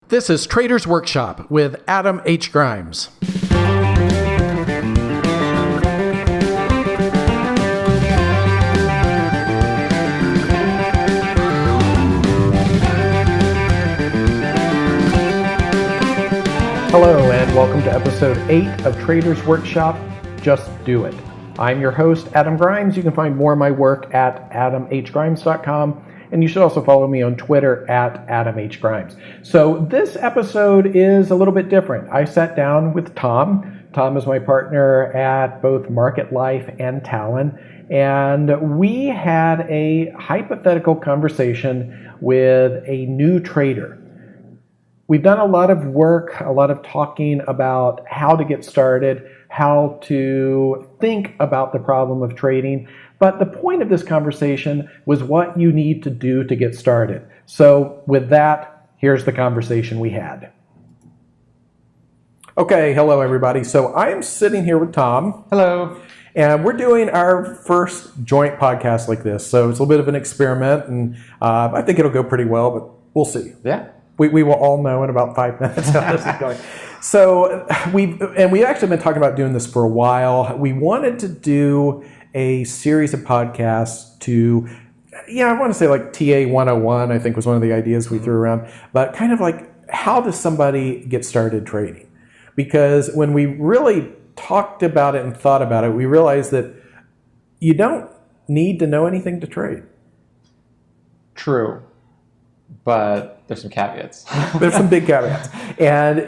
This is Traders Workshop with Adam H. Grimes. Hello and welcome to episode 8 of Traders Workshop, Just Do It. I'm your host, Adam Grimes. You can find more of my work at adamhgrimes.com. And you should also follow me on Twitter at AdamHGrimes. So this episode is a little bit different. I sat down with Tom. Tom is my partner at both Market Life and Talon. And we had a hypothetical conversation with a new trader. We've done a lot of work, a lot of talking about how to get started, how to think about the problem of trading. But the point of this conversation was what you need to do to get started. So with that, here's the conversation we had. Okay, hello everybody. So I am sitting here with Tom. Hello. And we're doing our first joint podcast like this. So it's a little bit of an experiment, and I think it'll go pretty well, but we'll see. Yeah. We will all know in about 5 minutes how this is going. So we've actually been talking about doing this for a while. We wanted to do a series of podcasts to, I want to say like TA 101, I think was one of the ideas we threw around, but kind of like, how does somebody get started trading? Because when we really talked about it and thought about it, we realized that you don't need to know anything to trade. True. But there's some caveats. There's some big caveats. And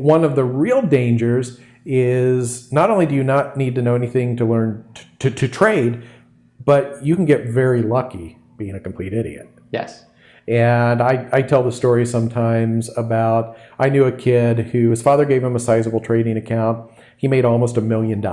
one of the real dangers is not only do you not need to know anything to learn to trade, but you can get very lucky being a complete idiot. Yes. And I tell the story sometimes about, I knew a kid who his father gave him a sizable trading account. He made almost $1 million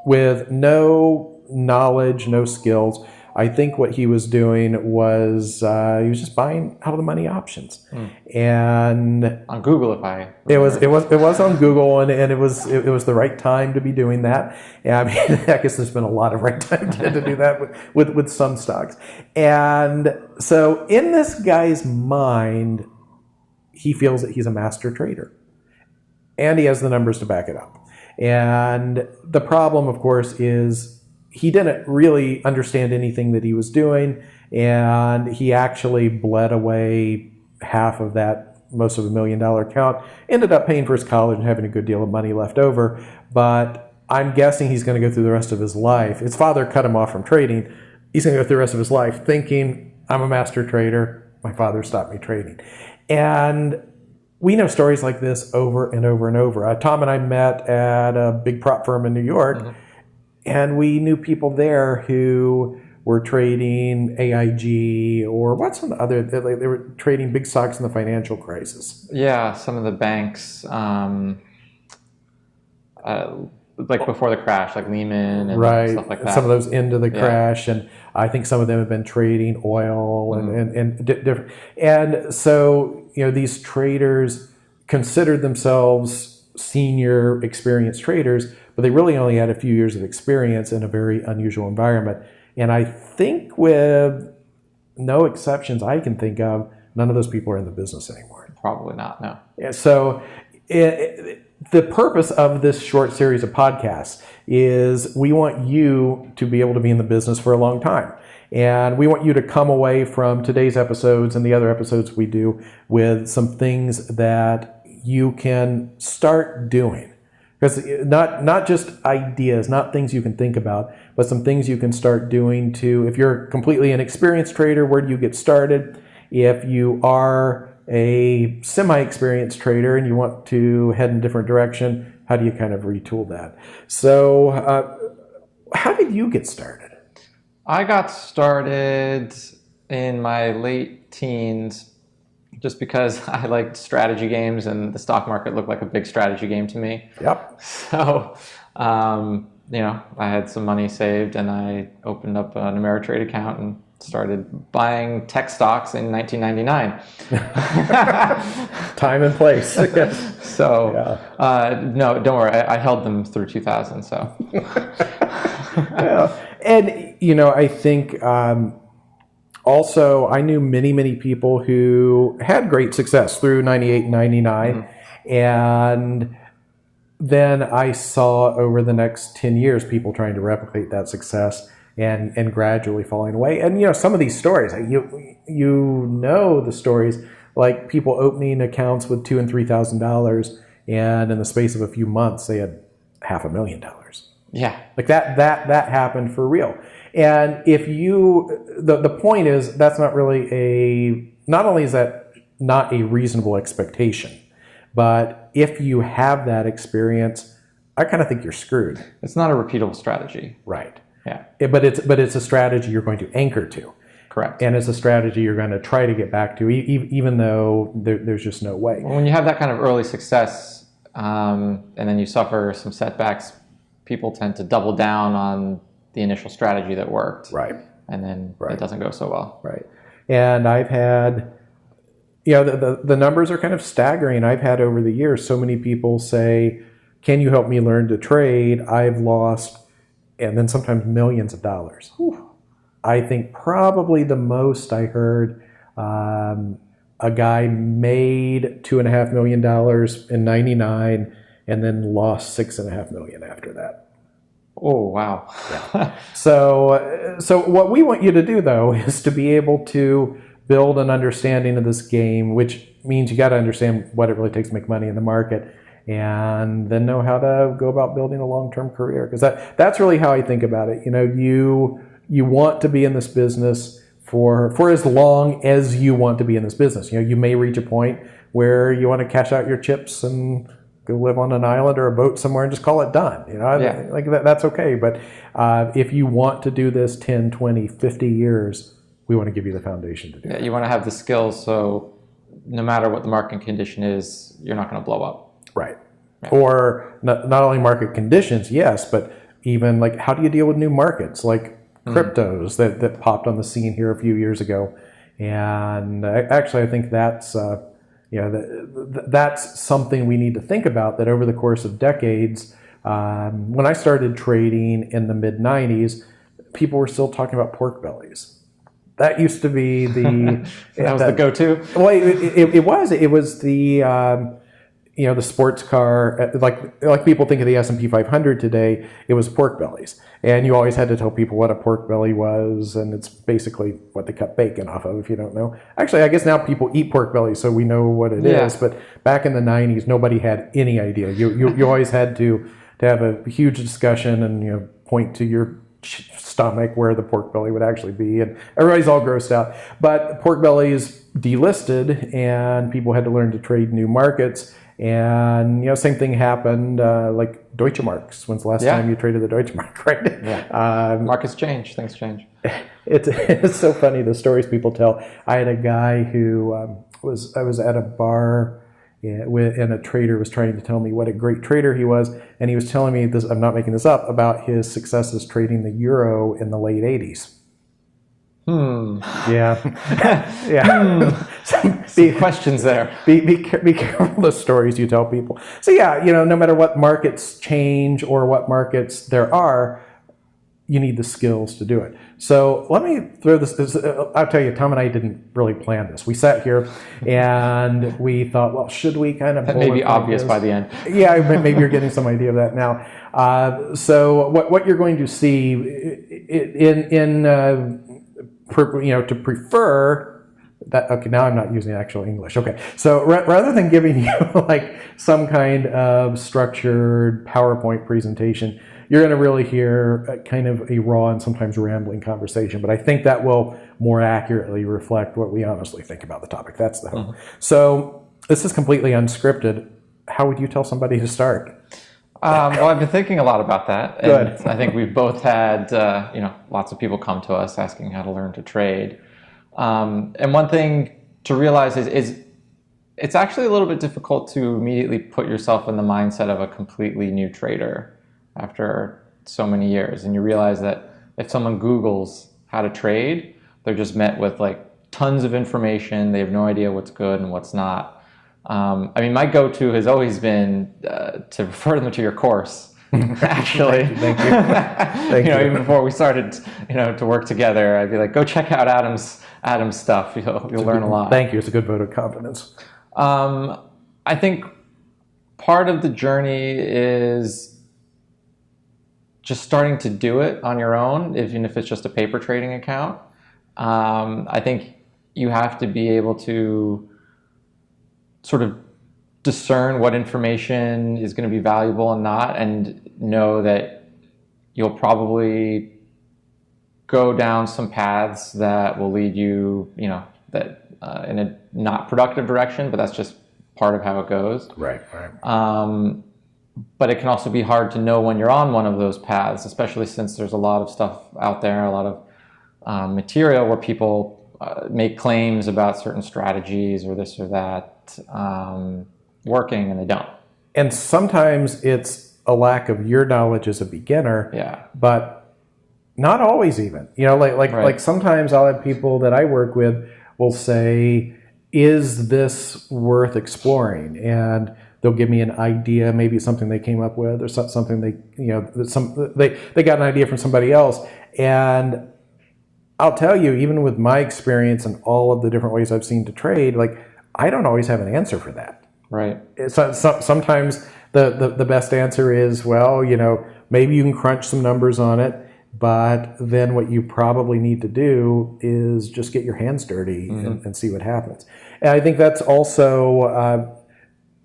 with no knowledge, no skills. I think what he was doing was he was just buying out of the money options, and on Google, it was on Google, and it was the right time to be doing that. And I mean, I guess there's been a lot of right time to do that with some stocks, and so in this guy's mind, he feels that he's a master trader, and he has the numbers to back it up. And the problem, of course, is he didn't really understand anything that he was doing, and he actually bled away half of that, most of $1 million account, ended up paying for his college and having a good deal of money left over. But I'm guessing he's going to go through the rest of his life. His father cut him off from trading. He's going to go through the rest of his life thinking, I'm a master trader. My father stopped me trading. And we know stories like this over and over and over. Tom and I met at a big prop firm in New York. Mm-hmm. And we knew people there who were trading AIG or what's some other, they were trading big stocks in the financial crisis. Yeah, some of the banks, like before the crash, like Lehman and stuff like that. Some of those into the crash, and I think some of them have been trading oil and different. And so, these traders considered themselves senior, experienced traders, but they really only had a few years of experience in a very unusual environment. And I think with no exceptions I can think of, none of those people are in the business anymore. Probably not, no. Yeah, so the purpose of this short series of podcasts is we want you to be able to be in the business for a long time. And we want you to come away from today's episodes and the other episodes we do with some things that you can start doing. Because not just ideas, not things you can think about, but some things you can start doing to, if you're completely an experienced trader, where do you get started? If you are a semi-experienced trader and you want to head in a different direction, how do you kind of retool that? So how did you get started? I got started in my late teens just because I liked strategy games and the stock market looked like a big strategy game to me. Yep. So, I had some money saved and I opened up an Ameritrade account and started buying tech stocks in 1999. Time and place. So, no, don't worry. I held them through 2000. So, yeah. And I think Also, I knew many, many people who had great success through 98 and 99. And then I saw over the next 10 years people trying to replicate that success and gradually falling away. And some of these stories, you know the stories, like people opening accounts with $2,000 and $3,000, and in the space of a few months they had $500,000. Yeah. Like that happened for real. And if the point is, that's not really not only is that not a reasonable expectation, but if you have that experience, I kind of think you're screwed. It's not a repeatable strategy. Right. Yeah. But it's a strategy you're going to anchor to. Correct. And it's a strategy you're going to try to get back to, even though there's just no way. When you have that kind of early success, and then you suffer some setbacks, people tend to double down on the initial strategy that worked. Right. And then it doesn't go so well. Right. And I've had, the numbers are kind of staggering. I've had over the years so many people say, can you help me learn to trade? I've lost, and then sometimes millions of dollars. Whew. I think probably the most I heard, a guy made $2.5 million in 99 and then lost $6.5 million after that. Oh, wow. Yeah. So what we want you to do, though, is to be able to build an understanding of this game, which means you got to understand what it really takes to make money in the market, and then know how to go about building a long-term career. Because that's really how I think about it. You want to be in this business for as long as you want to be in this business. You may reach a point where you want to cash out your chips and go live on an island or a boat somewhere and just call it done. Like that's okay. But if you want to do this 10, 20, 50 years, we want to give you the foundation to do it. You want to have the skills so no matter what the market condition is, you're not going to blow up. Right. Yeah. Or not only market conditions, yes, but even like how do you deal with new markets like cryptos that popped on the scene here a few years ago. And actually I think that's that's something we need to think about, that over the course of decades, when I started trading in the mid-90s, people were still talking about pork bellies. That used to be the that was the go-to. Well, it was the the sports car, like people think of the S&P 500 today. It was pork bellies, and you always had to tell people what a pork belly was, and it's basically what they cut bacon off of. If you don't know, actually, I guess now people eat pork bellies, so we know what it is. But back in the 90s, nobody had any idea. You always had to have a huge discussion and point to your stomach where the pork belly would actually be, and everybody's all grossed out. But pork bellies delisted, and people had to learn to trade new markets. And same thing happened like Deutsche Marks. When's the last time you traded the Deutsche Mark, right? Yeah. Markets change, things change. It's so funny, the stories people tell. I had a guy who I was at a bar, and a trader was trying to tell me what a great trader he was, and he was telling me this. I'm not making this up, about his successes trading the euro in the late 80s. Yeah. Yeah. Some questions there. Be careful the stories you tell people. So no matter what markets change or what markets there are, you need the skills to do it. So let me throw this. I'll tell you, Tom and I didn't really plan this. We sat here and we thought, well, should we kind of... That may be obvious by the end. Yeah, maybe you're getting some idea of that now. So what you're going to see to prefer that. Okay, now I'm not using actual English. Okay, so rather than giving you like some kind of structured PowerPoint presentation, you're going to really hear kind of a raw and sometimes rambling conversation. But I think that will more accurately reflect what we honestly think about the topic. That's the hope. Mm-hmm. So this is completely unscripted. How would you tell somebody to start? Well, I've been thinking a lot about that. Good. And I think we've both had, lots of people come to us asking how to learn to trade. And one thing to realize is it's actually a little bit difficult to immediately put yourself in the mindset of a completely new trader after so many years. And you realize that if someone Googles how to trade, they're just met with like tons of information. They have no idea what's good and what's not. My go-to has always been to refer them to your course. actually. Thank you. Thank You know, you. even before we started, you know, to work together, I'd be like, go check out Adam's stuff. You'll learn a lot. Thank you. It's a good vote of confidence. I think part of the journey is just starting to do it on your own, even if it's just a paper trading account. I think you have to be able to sort of discern what information is going to be valuable and not, and know that you'll probably go down some paths that will lead you, you know, that in a not productive direction, but that's just part of how it goes. Right, right. But it can also be hard to know when you're on one of those paths, especially since there's a lot of stuff out there, a lot of material where people make claims about certain strategies or this or that working, and they don't. And sometimes it's a lack of your knowledge as a beginner, Yeah. but not always even. You know, like sometimes I'll have people that I work with will say, is this worth exploring? And they'll give me an idea, maybe something they came up with, or something they, you know, they got an idea from somebody else. And I'll tell you, even with my experience and all of the different ways I've seen to trade, like, I don't always have an answer for that. Right. Sometimes the best answer is, well, you know, maybe you can crunch some numbers on it, but then what you probably need to do is just get your hands dirty and see what happens. And I think that's also,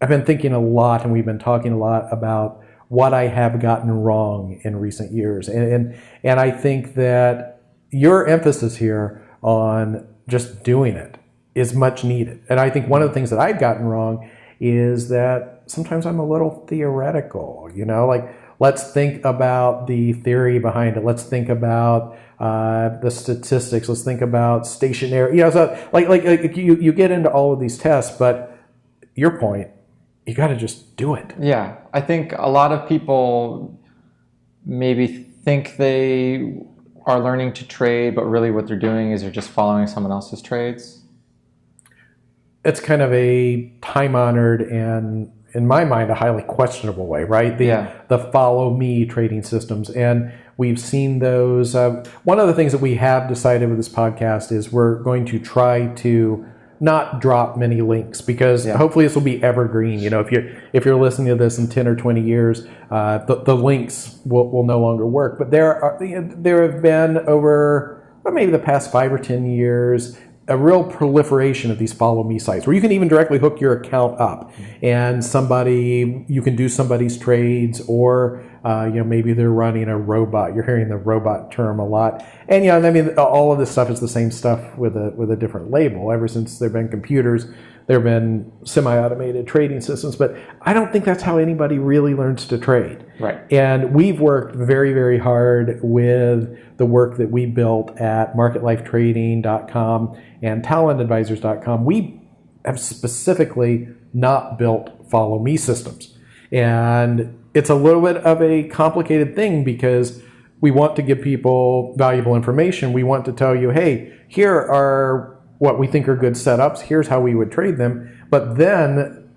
I've been thinking a lot, and we've been talking a lot about what I have gotten wrong in recent years. And I think that your emphasis here on just doing it is much needed. And I think one of the things that I've gotten wrong is that sometimes I'm a little theoretical, you know, like, let's think about the theory behind it. Let's think about the statistics. Let's think about stationary, you know, so like you get into all of these tests, but your point, you got to just do it. Yeah. I think a lot of people maybe think they are learning to trade, but really what they're doing is they're just following someone else's trades. It's kind of a time-honored and, in my mind, a highly questionable way, right? The follow me trading systems. And we've seen those. One of the things that we have decided with this podcast is we're going to try to not drop many links, because hopefully this will be evergreen. You know, if you're listening to this in 10 or 20 years, the links will no longer work. But there have been, over maybe the past 5 or 10 years, a real proliferation of these follow me sites where you can even directly hook your account up, and you can do somebody's trades, or you know, maybe they're running a robot. You're hearing the robot term a lot. And you know, I mean, all of this stuff is the same stuff with a different label. Ever since there've been computers, there have been semi-automated trading systems, but I don't think that's how anybody really learns to trade. Right. And we've worked very, very hard with the work that we built at MarketLifeTrading.com and TalentAdvisors.com. We have specifically not built follow me systems. And it's a little bit of a complicated thing, because we want to give people valuable information. We want to tell you, hey, here are what we think are good setups. Here's how we would trade them. But then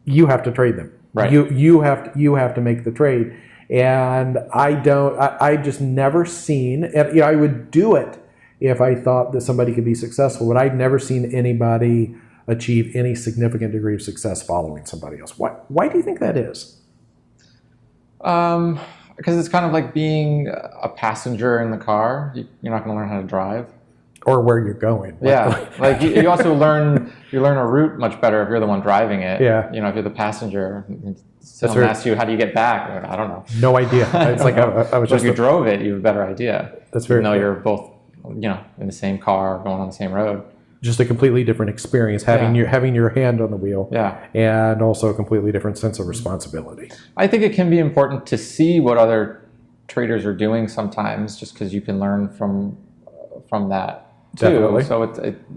you have to trade them. Right. You have to make the trade. And I just never seen, and you know, I would do it if I thought that somebody could be successful, but I've never seen anybody achieve any significant degree of success following somebody else. Why do you think that is? Because it's kind of like being a passenger in the car. You're not going to learn how to drive. Or where you're going. Yeah, like you also learn a route much better if you're the one driving it. Yeah. You know, if you're the passenger, someone asks you, how do you get back? Like, I don't know. No idea. It's like I was just. If you drove it, you have a better idea. That's very. Even though you're both, you know, in the same car, going on the same road. Just a completely different experience, having your hand on the wheel. Yeah. And also a completely different sense of responsibility. I think it can be important to see what other traders are doing sometimes, just because you can learn from that too. Definitely. So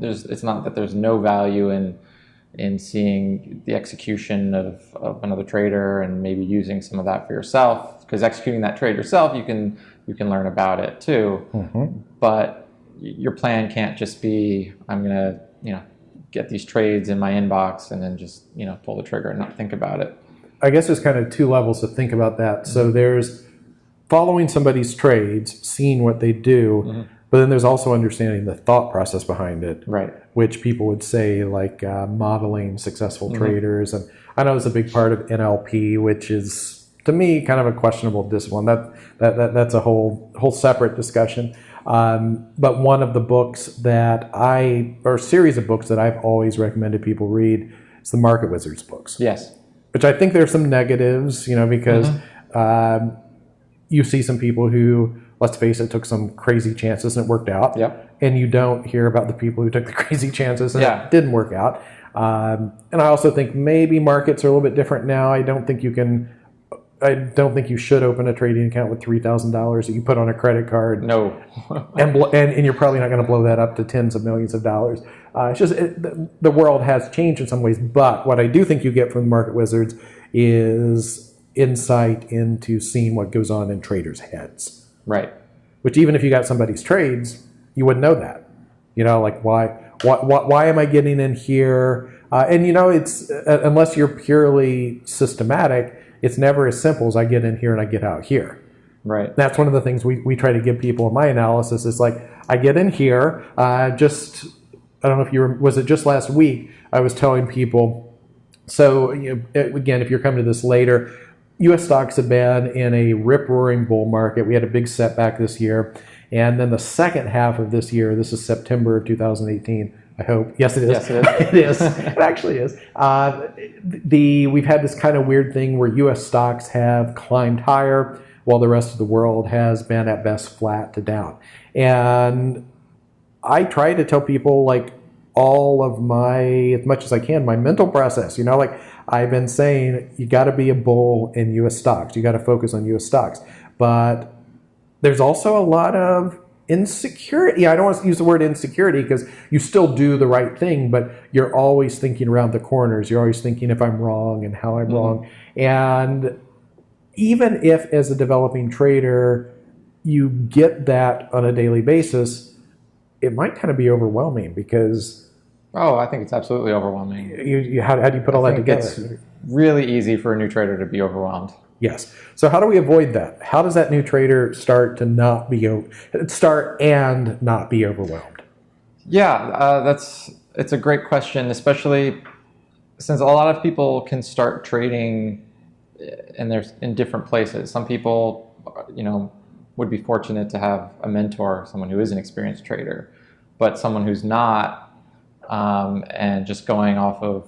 it's not that there's no value in seeing the execution of another trader and maybe using some of that for yourself, because executing that trade yourself, you can learn about it too. Mm-hmm. But your plan can't just be, I'm gonna, you know, get these trades in my inbox and then just, you know, pull the trigger and not think about it. I guess there's kind of two levels to think about that. So there's following somebody's trades, seeing what they do, but then there's also understanding the thought process behind it, Right. which people would say like modeling successful traders. And I know it's a big part of NLP, which is to me kind of a questionable discipline. That's a whole separate discussion. But one of the books or series of books that I've always recommended people read is the Market Wizards books. Yes. Which I think there's some negatives, because you see some people who, let's face it, took some crazy chances and it worked out. Yep. And you don't hear about the people who took the crazy chances and Yeah. it didn't work out. And I also think maybe markets are a little bit different now. I don't think you should open a trading account with $3,000 that you put on a credit card. No. and you're probably not going to blow that up to tens of millions of dollars. It's just the world has changed in some ways. But what I do think you get from Market Wizards is insight into seeing what goes on in traders' heads. Right. Which even if you got somebody's trades, you wouldn't know that. Like why am I getting in here? And it's unless you're purely systematic, it's never as simple as I get in here and I get out here. Right. That's one of the things we try to give people in my analysis is like, I get in here, I don't know if was it just last week, I was telling people, so again, if you're coming to this later, U.S. stocks have been in a rip-roaring bull market. We had a big setback this year. And then the second half of this year, this is September of 2018, I hope. Yes, it is. Yes, it is. It is. It actually is. We've had this kind of weird thing where U.S. stocks have climbed higher while the rest of the world has been at best flat to down. And I try to tell people like all of as much as I can, my mental process, like I've been saying, you got to be a bull in U.S. stocks. You got to focus on U.S. stocks. But there's also a lot of insecurity. I don't want to use the word insecurity because you still do the right thing, but you're always thinking around the corners. You're always thinking if I'm wrong and how I'm wrong. And even if as a developing trader, you get that on a daily basis, it might kind of be overwhelming because I think it's absolutely overwhelming. How do you put all that together? It's really easy for a new trader to be overwhelmed. Yes. So how do we avoid that? How does that new trader start and not be overwhelmed? Yeah, it's a great question, especially since a lot of people can start trading and they're in different places. Some people, would be fortunate to have a mentor, someone who is an experienced trader, but someone who's not, and just going off of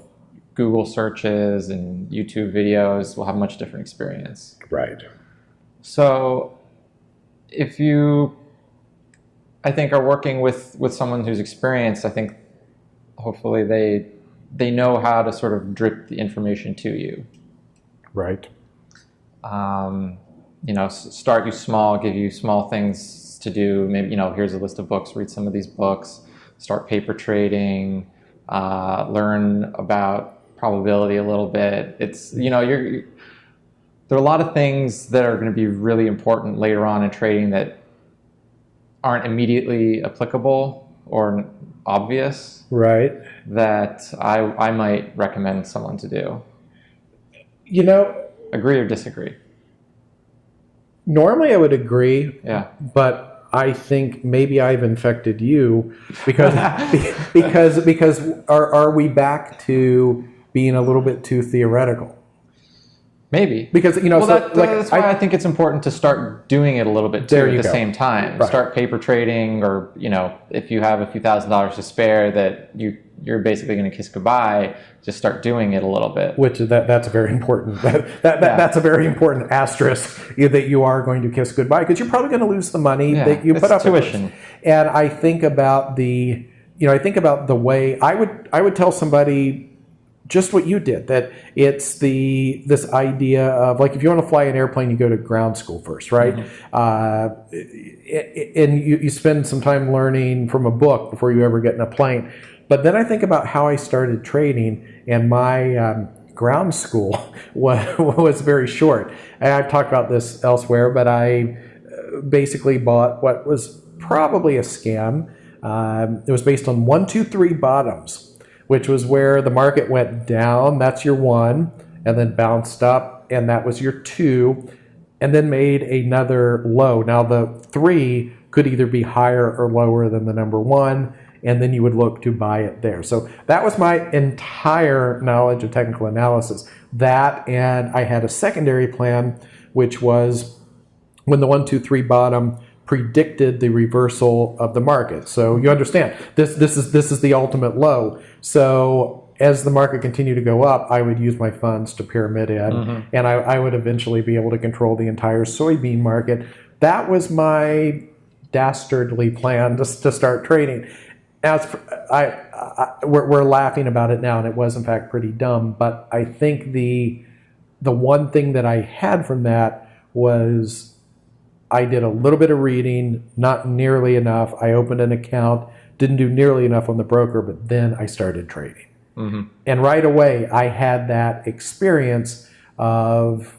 Google searches and YouTube videos will have a much different experience. Right. So if you, I think, are working with someone who's experienced, I think hopefully they know how to sort of drip the information to you. Right. Start you small, give you small things to do. Maybe, here's a list of books, read some of these books, start paper trading, learn about probability a little bit. It's, there are a lot of things that are going to be really important later on in trading that aren't immediately applicable or obvious. Right. That I might recommend someone to do. Agree or disagree? Normally I would agree. Yeah. But I think maybe I've infected you because are we back to being a little bit too theoretical? Maybe. Because, that's why I think it's important to start doing it a little bit too at the same time. Right. Start paper trading, or, if you have a few $1,000s to spare that you're basically going to kiss goodbye, just start doing it a little bit. Which that's very important. That's a very important asterisk that you are going to kiss goodbye because you're probably going to lose the money that you put up tuition. And I think about the way I would tell somebody just what you did, that it's this idea of like if you want to fly an airplane, you go to ground school first, right? Mm-hmm. And you spend some time learning from a book before you ever get in a plane. But then I think about how I started trading, and my ground school was very short. And I've talked about this elsewhere, but I basically bought what was probably a scam. It was based on 1, 2, 3 bottoms, which was where the market went down. That's your 1. and then bounced up, and that was your 2, and then made another low. Now the 3 could either be higher or lower than the number 1, and then you would look to buy it there. So that was my entire knowledge of technical analysis. That, and I had a secondary plan, which was when the 1, 2, 3 bottom predicted the reversal of the market. So you understand, this is the ultimate low. So as the market continued to go up, I would use my funds to pyramid in, and I would eventually be able to control the entire soybean market. That was my dastardly plan to start trading. Now, we're laughing about it now, and it was in fact pretty dumb. But I think the one thing that I had from that was I did a little bit of reading, not nearly enough. I opened an account, didn't do nearly enough on the broker, but then I started trading. And right away, I had that experience of,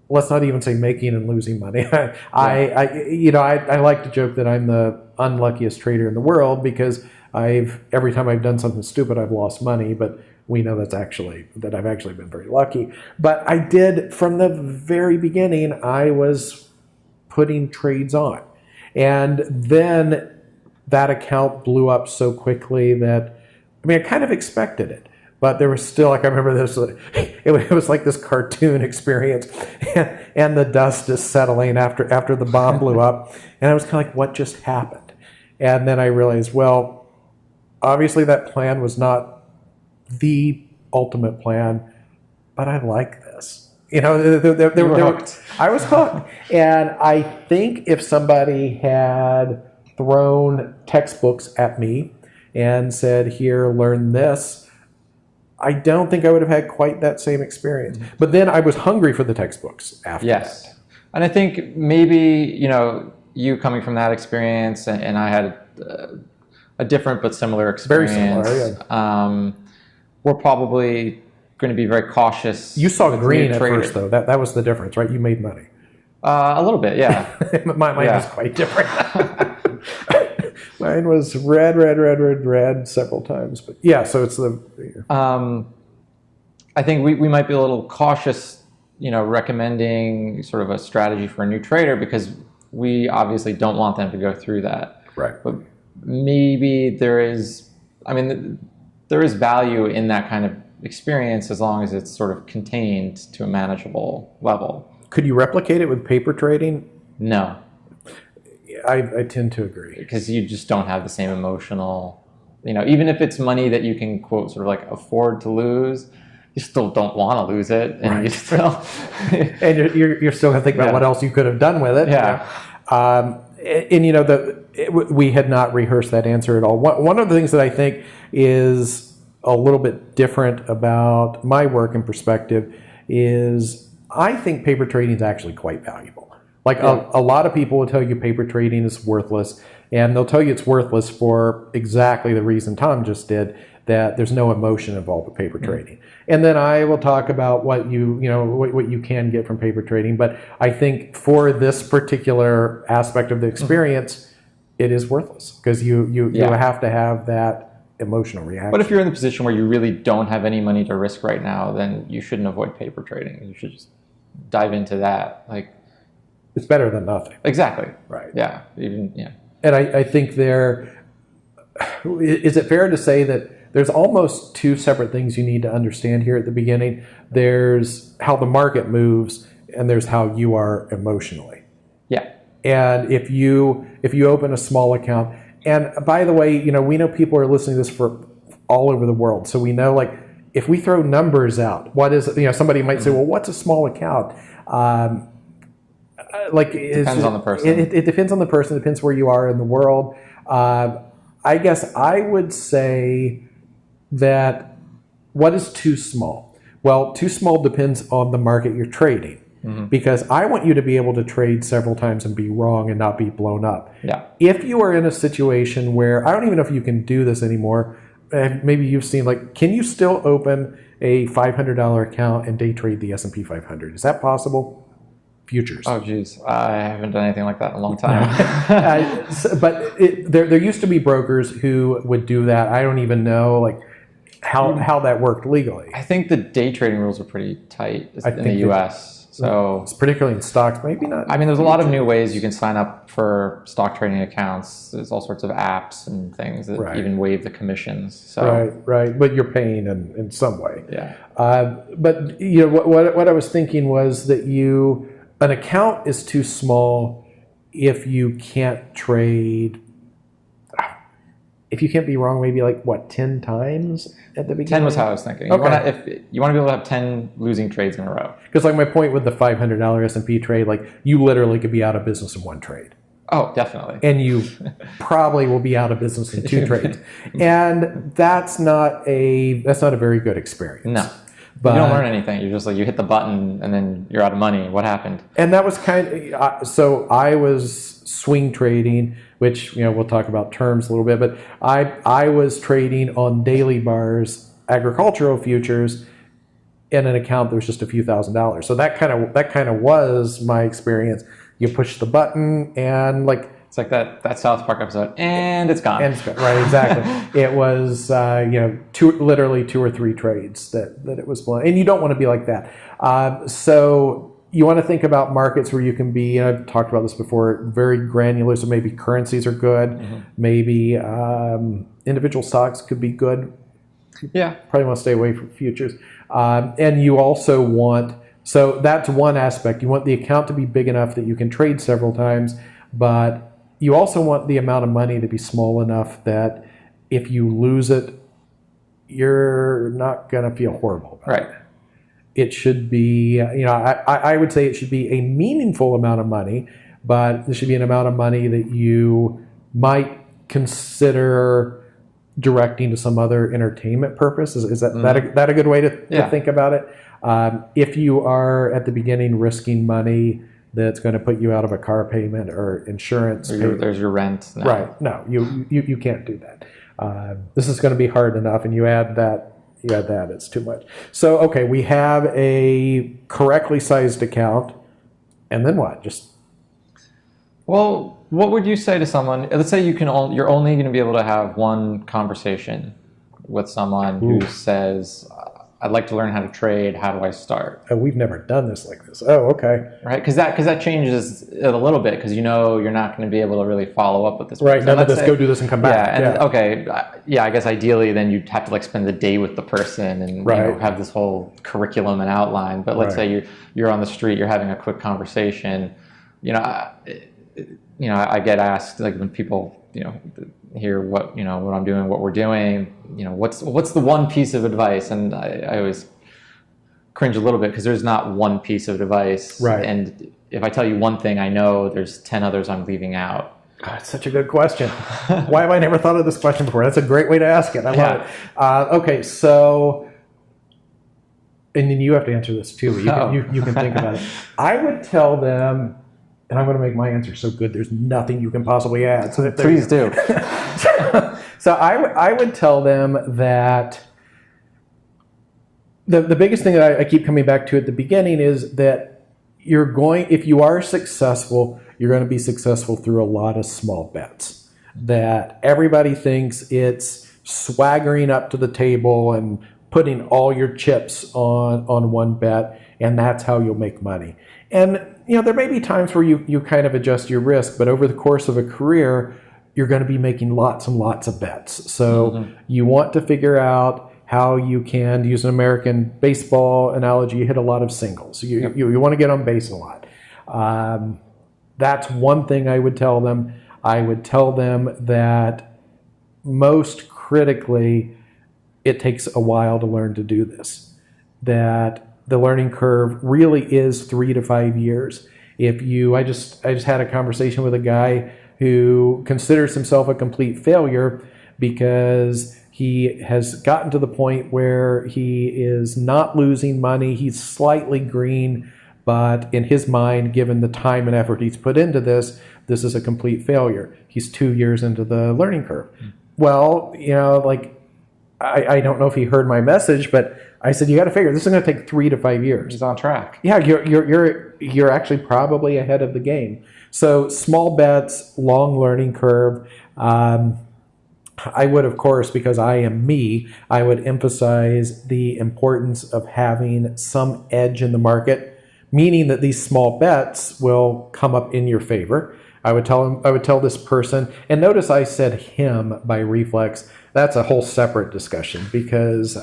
let's not even say making and losing money. I like to joke that I'm the unluckiest trader in the world because every time I've done something stupid, I've lost money, but we know that I've actually been very lucky. But I did, from the very beginning, I was putting trades on. And then that account blew up so quickly that, I kind of expected it. But there was still, I remember this, it was like this cartoon experience, and the dust is settling after the bomb blew up. And I was kind of like, what just happened? And then I realized, well, obviously that plan was not the ultimate plan, but I like this. I was hooked. And I think if somebody had thrown textbooks at me and said, here, learn this, I don't think I would have had quite that same experience. But then I was hungry for the textbooks after that. And I think maybe, you coming from that experience, and I had a different but similar experience. Very similar, we're probably going to be very cautious. You saw green at first, though. That was the difference, right? You made money. A little bit, yeah. Mine was quite different. Mine was red several times. But yeah, so it's the... I think we might be a little cautious, recommending sort of a strategy for a new trader because we obviously don't want them to go through that. Right. But maybe there is value in that kind of experience as long as it's sort of contained to a manageable level. Could you replicate it with paper trading? No. I tend to agree. Because you just don't have the same emotional, even if it's money that you can, quote, sort of like afford to lose, you still don't want to lose it. And you still... and you're still going to think about what else you could have done with it. Yeah. We had not rehearsed that answer at all. One of the things that I think is a little bit different about my work and perspective is I think paper trading is actually quite valuable. A lot of people will tell you paper trading is worthless, and they'll tell you it's worthless for exactly the reason Tom just did, that there's no emotion involved with paper trading. And then I will talk about what you can get from paper trading, but I think for this particular aspect of the experience, it is worthless because you have to have that emotional reaction. But if you're in the position where you really don't have any money to risk right now, then you shouldn't avoid paper trading. You should just dive into that. It's better than nothing. Exactly. Right. Yeah. And I think is it fair to say that there's almost two separate things you need to understand here at the beginning? There's how the market moves, and there's how you are emotionally. Yeah. And if you open a small account, and by the way, we know people are listening to this for all over the world, so we know if we throw numbers out, what is somebody might say, well, what's a small account? Depends on the person. It depends on the person. It depends where you are in the world. I guess I would say that what is too small? Well, too small depends on the market you're trading. Because I want you to be able to trade several times and be wrong and not be blown up. Yeah. If you are in a situation where, I don't even know if you can do this anymore, maybe you've seen, can you still open a $500 account and day trade the S&P 500? Is that possible? Futures. Oh, geez. I haven't done anything like that in a long time. But there used to be brokers who would do that. I don't even know, how that worked legally. I think the day trading rules are pretty tight in the think U.S. So, particularly in stocks, maybe not. I mean, there's a lot of new ways you can sign up for stock trading accounts. There's all sorts of apps and things that even waive the commissions. So, Right. But you're paying in some way. Yeah. But what I was thinking was that an account is too small if you can't trade. If you can't be wrong, maybe 10 times at the beginning? 10 was how I was thinking. Okay. You want to be able to have 10 losing trades in a row. Because my point with the $500 S&P trade, you literally could be out of business in one trade. Oh, definitely. And you probably will be out of business in two trades. And that's not a very good experience. No. But you don't learn anything. You're just you hit the button and then you're out of money. What happened? And that was so I was swing trading, which we'll talk about terms a little bit, but I was trading on daily bars agricultural futures in an account that was just a few $1,000s. So that kind of was my experience. You push the button and it's like that South Park episode, and it's gone. And it's gone. Right, exactly. It was literally 2 or 3 trades that it was blown, and you don't want to be like that. So you want to think about markets where you can be, and I've talked about this before, very granular. So maybe currencies are good, maybe individual stocks could be good. Yeah, probably want to stay away from futures, and you also want. So that's one aspect. You want the account to be big enough that you can trade several times, but you also want the amount of money to be small enough that if you lose it, you're not going to feel horrible about it. It should be, I would say it should be a meaningful amount of money, but there should be an amount of money that you might consider directing to some other entertainment purpose. Is that a good way to think about it? If you are at the beginning risking money that's going to put you out of a car payment or insurance. There's your rent. No. Right. No, you can't do that. This is going to be hard enough, and you add that, it's too much. So, okay, we have a correctly sized account, and then what? Well, what would you say to someone? Let's say you're only going to be able to have one conversation with someone who says, I'd like to learn how to trade. How do I start? Oh, we've never done this like this. Oh, okay. Right, because that changes it a little bit, because you're not going to be able to really follow up with this. Right, none of this go do this and come back. Okay, I guess ideally then you'd have to spend the day with the person and have this whole curriculum and outline. But let's say you're on the street, you're having a quick conversation. I get asked when people hear what I'm doing, what we're doing, what's the one piece of advice? And I always cringe a little bit, because there's not one piece of advice. Right. And if I tell you one thing I know, there's 10 others I'm leaving out. God, it's such a good question. Why have I never thought of this question before? That's a great way to ask it. I love it. Okay, so, and then you have to answer this too. You can think about it. I would tell them, and I'm going to make my answer so good there's nothing you can possibly add. So please do. So I would tell them that the biggest thing that I keep coming back to at the beginning is that if you are successful, you're going to be successful through a lot of small bets. That everybody thinks it's swaggering up to the table and putting all your chips on one bet, and that's how you'll make money. And there may be times where you kind of adjust your risk, but over the course of a career, you're going to be making lots and lots of bets. So you want to figure out how you can, to use an American baseball analogy, you hit a lot of singles. You want to get on base a lot. That's one thing I would tell them. I would tell them that most critically, it takes a while to learn to do this. That the learning curve really is 3 to 5 years. I just had a conversation with a guy who considers himself a complete failure because he has gotten to the point where he is not losing money. He's slightly green, but in his mind, given the time and effort he's put into this is a complete failure. He's 2 years into the learning curve. Well, I don't know if he heard my message, but I said, you got to figure this is going to take 3 to 5 years. He's on track. Yeah, you're actually probably ahead of the game. So small bets, long learning curve. I would, of course, because I am me, I would emphasize the importance of having some edge in the market, meaning that these small bets will come up in your favor. I would tell this person, and notice I said him by reflex. That's a whole separate discussion because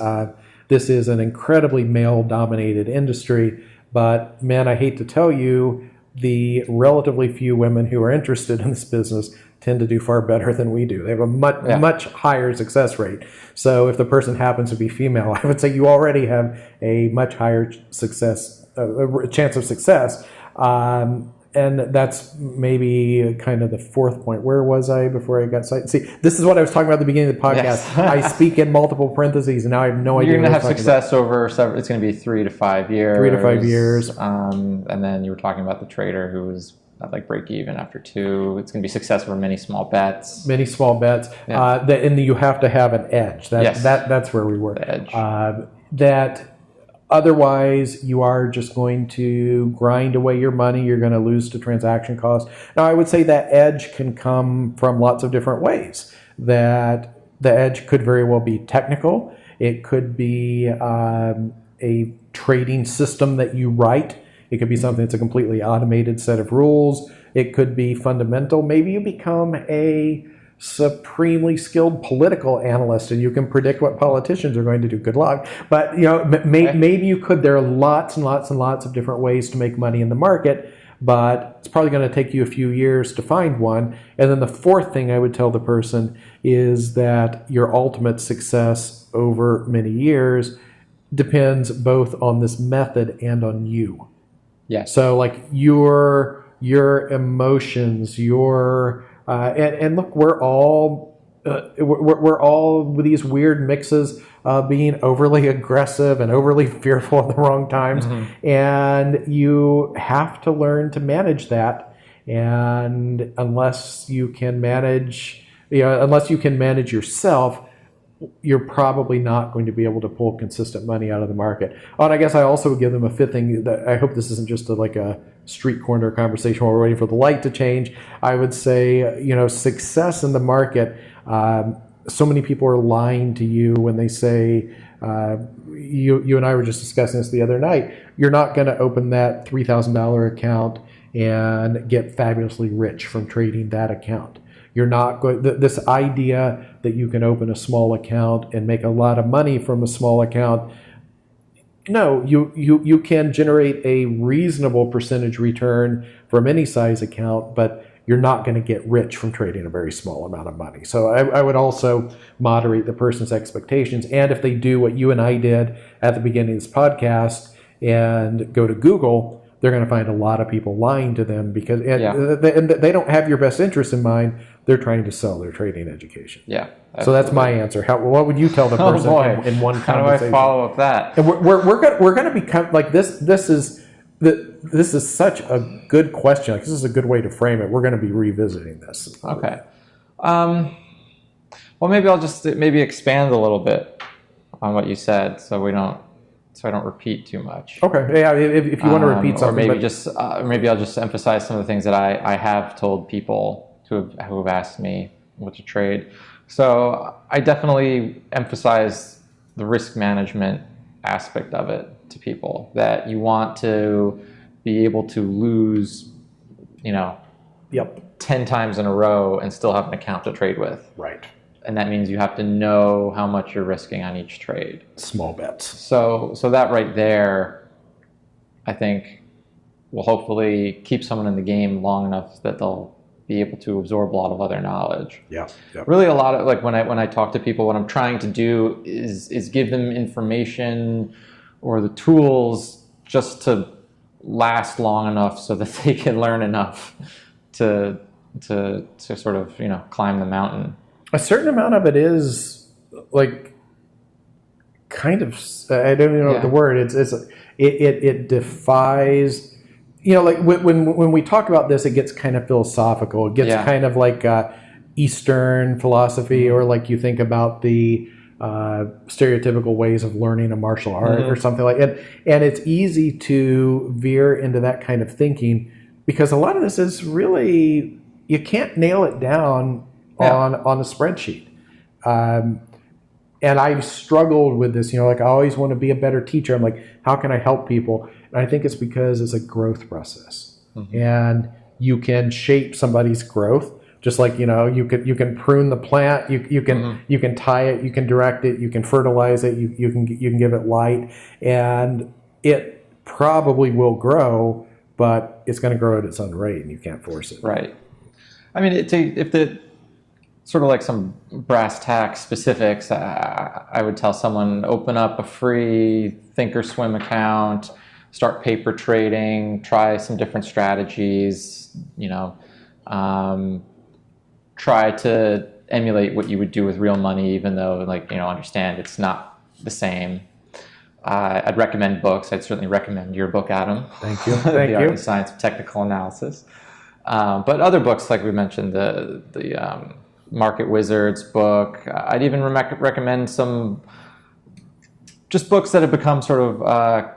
this is an incredibly male-dominated industry. But man, I hate to tell you, the relatively few women who are interested in this business tend to do far better than we do. They have a much higher success rate. So if the person happens to be female, I would say you already have a much higher chance of success. And that's maybe kind of the fourth point. Where was I before I got cited? See, this is what I was talking about at the beginning of the podcast. Yes. I speak in multiple parentheses, and now I have no idea. You're going to have success over several. It's going to be 3 to 5 years. 3 to 5 years. And then you were talking about the trader who was at like break even after 2. It's going to be success over many small bets. Many small bets. Yeah. And you have to have an edge. That's where we were. The edge. That. Otherwise, you are just going to grind away your money. You're going to lose to transaction costs. Now, I would say that edge can come from lots of different ways. That the edge could very well be technical. It could be a trading system that you write. It could be something that's a completely automated set of rules. It could be fundamental. Maybe you become a supremely skilled political analyst and you can predict what politicians are going to do. Good luck. But maybe you could. There are lots and lots and lots of different ways to make money in the market, but it's probably going to take you a few years to find one. And then the fourth thing I would tell the person is that your ultimate success over many years depends both on this method and on you. Yeah. So like your emotions, and look, we're all with these weird mixes of being overly aggressive and overly fearful at the wrong times, and you have to learn to manage that. And unless you can manage yourself, you're probably not going to be able to pull consistent money out of the market. Oh, and I guess I also would give them a fifth thing. That I hope this isn't just like a street corner conversation while we're waiting for the light to change. I would say, success in the market. So many people are lying to you when they say, you and I were just discussing this the other night. You're not going to open that $3,000 account and get fabulously rich from trading that account. You're not going. This idea that you can open a small account and make a lot of money from a small account. No, you can generate a reasonable percentage return from any size account, but you're not going to get rich from trading a very small amount of money. So I would also moderate the person's expectations. And if they do what you and I did at the beginning of this podcast and go to Google, they're going to find a lot of people lying to them because they don't have your best interest in mind. They're trying to sell their trading education. Yeah. Absolutely. So that's my answer. What would you tell the person in one conversation? How do I follow up that? And we're going to become like this. This is such a good question. Like, this is a good way to frame it. We're going to be revisiting this. Okay. Well, maybe I'll just expand a little bit on what you said, so I don't repeat too much. Okay. Yeah. If you want to repeat something, or maybe I'll just emphasize some of the things that I have told people who have asked me what to trade. So I definitely emphasize the risk management aspect of it to people, that you want to be able to lose, 10 times in a row and still have an account to trade with. Right. And that means you have to know how much you're risking on each trade. Small bets. So that right there, I think, will hopefully keep someone in the game long enough that they'll be able to absorb a lot of other knowledge. Yeah. Really, a lot of like when I talk to people, what I'm trying to do is give them information or the tools just to last long enough so that they can learn enough to sort of climb the mountain. A certain amount of it is like kind of, I don't even know what the word. It defies. Like when we talk about this, it gets kind of philosophical. It gets kind of like Eastern philosophy, or like you think about the stereotypical ways of learning a martial art or something like that. And it's easy to veer into that kind of thinking because a lot of this is really, you can't nail it down on a spreadsheet. And I've struggled with this, like I always want to be a better teacher. I'm like, how can I help people? And I think it's because it's a growth process, and you can shape somebody's growth. Just like, you can prune the plant, you can tie it, you can direct it, you can fertilize it, you can give it light, and it probably will grow, but it's going to grow at its own rate, and you can't force it. Right. I mean, if the sort of like some brass tacks specifics, I would tell someone, open up a free Thinkorswim account, start paper trading, try some different strategies, try to emulate what you would do with real money, even though, understand it's not the same. I'd recommend books. I'd certainly recommend your book, Adam. Thank you. The Art and Science of Technical Analysis. But other books, like we mentioned, the Market Wizards book. I'd even recommend some just books that have become sort of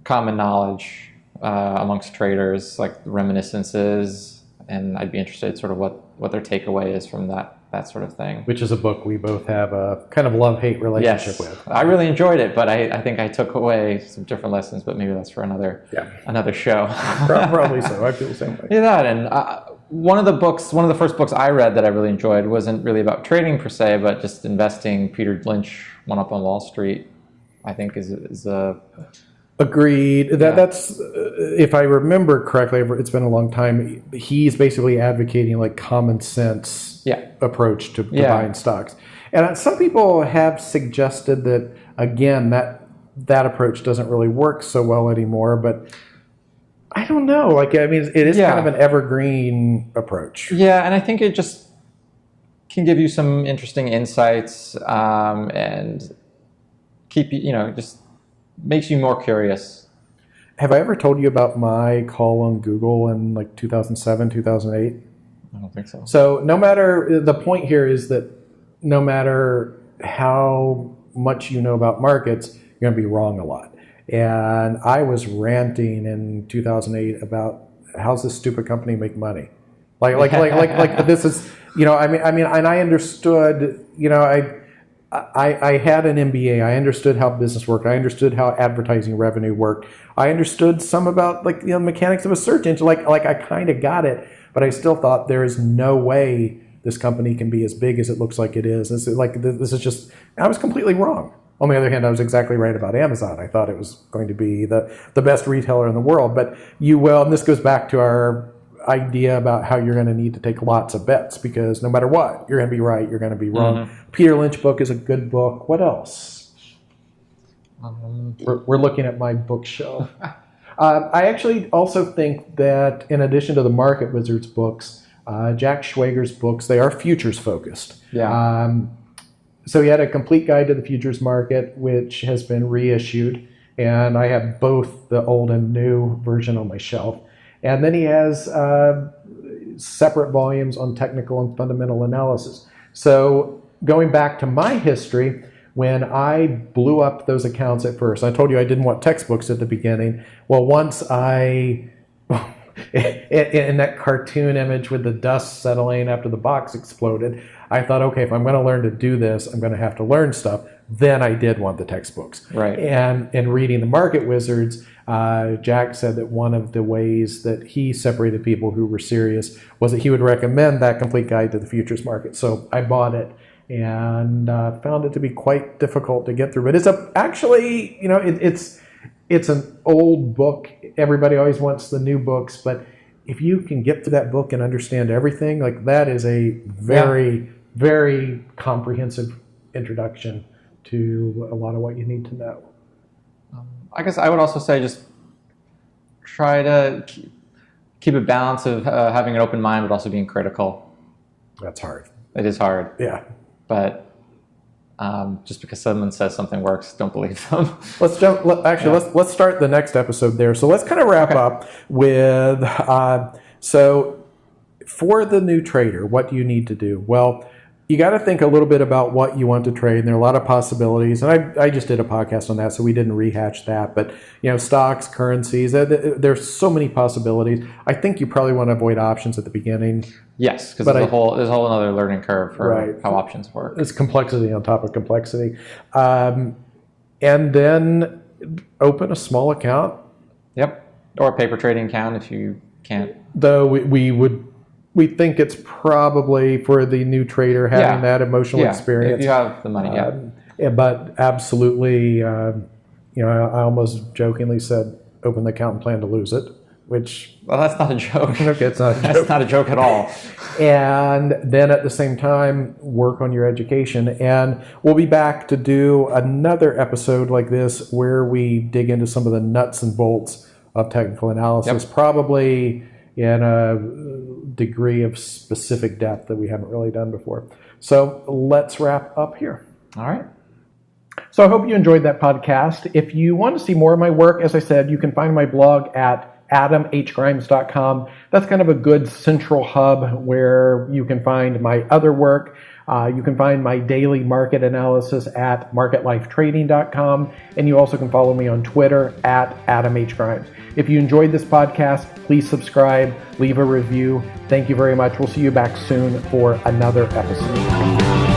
common knowledge amongst traders, like Reminiscences. And I'd be interested sort of what their takeaway is from that sort of thing. Which is a book we both have a kind of love-hate relationship with. I really enjoyed it, but I think I took away some different lessons, but maybe that's for another show. Probably so. I feel the same way. Yeah, that, and one of the first books I read that I really enjoyed wasn't really about trading per se, but just investing. Peter Lynch, One Up on Wall Street, I think is a... Agreed. That's, if I remember correctly, it's been a long time, he's basically advocating like common sense approach to buying stocks. And some people have suggested that, again, that approach doesn't really work so well anymore, but I don't know. It is kind of an evergreen approach. Yeah, and I think it just can give you some interesting insights and keep you, just makes you more curious. Have I ever told you about my call on Google in 2007, 2008? I don't think so. So the point here is that no matter how much you know about markets, you're going to be wrong a lot. And I was ranting in 2008 about how's this stupid company make money? Like this is, and I understood, I had an MBA. I understood how business worked. I understood how advertising revenue worked. I understood some about the mechanics of a search engine. I kind of got it, but I still thought there is no way this company can be as big as it looks like it is. This is just. I was completely wrong. On the other hand, I was exactly right about Amazon. I thought it was going to be the best retailer in the world. But and this goes back to our idea about how you're going to need to take lots of bets, because no matter what, you're going to be right, you're going to be wrong. Peter Lynch book is a good book. What else? We're looking at my bookshelf. I actually also think that in addition to the Market Wizards books, Jack Schwager's books, they are futures focused. Yeah. So he had a complete guide to the futures market, which has been reissued, and I have both the old and new version on my shelf. And then he has separate volumes on technical and fundamental analysis. So going back to my history, when I blew up those accounts at first, I told you I didn't want textbooks at the beginning. Well, once in that cartoon image with the dust settling after the box exploded, I thought, okay, if I'm going to learn to do this, I'm going to have to learn stuff. Then I did want the textbooks. Right. And in reading the Market Wizards, Jack said that one of the ways that he separated people who were serious was that he would recommend that complete guide to the futures market. So I bought it and found it to be quite difficult to get through. But it's it's an old book. Everybody always wants the new books, but if you can get to that book and understand everything, that is a very, very comprehensive introduction to a lot of what you need to know. I guess I would also say just try to keep a balance of having an open mind, but also being critical. That's hard. It is hard. Yeah. But just because someone says something works, don't believe them. Let's start the next episode there. So let's kind of wrap up with, so for the new trader, what do you need to do? Well, you got to think a little bit about what you want to trade. And there are a lot of possibilities. And I just did a podcast on that, so we didn't rehash that. But, stocks, currencies, there's so many possibilities. I think you probably want to avoid options at the beginning. Yes, because there's a whole other learning curve for how options work. It's complexity on top of complexity. And then open a small account. Yep. Or a paper trading account if you can't. Though we think it's probably for the new trader having that emotional experience. If you have the money, But absolutely, I almost jokingly said, open the account and plan to lose it, which... Well, that's not a joke. Okay, it's not a joke. That's not a joke at all. And then at the same time, work on your education. And we'll be back to do another episode like this where we dig into some of the nuts and bolts of technical analysis, probably in a degree of specific depth that we haven't really done before. So let's wrap up here. All right. So I hope you enjoyed that podcast. If you want to see more of my work, as I said, you can find my blog at adamhgrimes.com. That's kind of a good central hub where you can find my other work. You can find my daily market analysis at marketlifetrading.com. And you also can follow me on Twitter at AdamHGrimes. If you enjoyed this podcast, please subscribe, leave a review. Thank you very much. We'll see you back soon for another episode.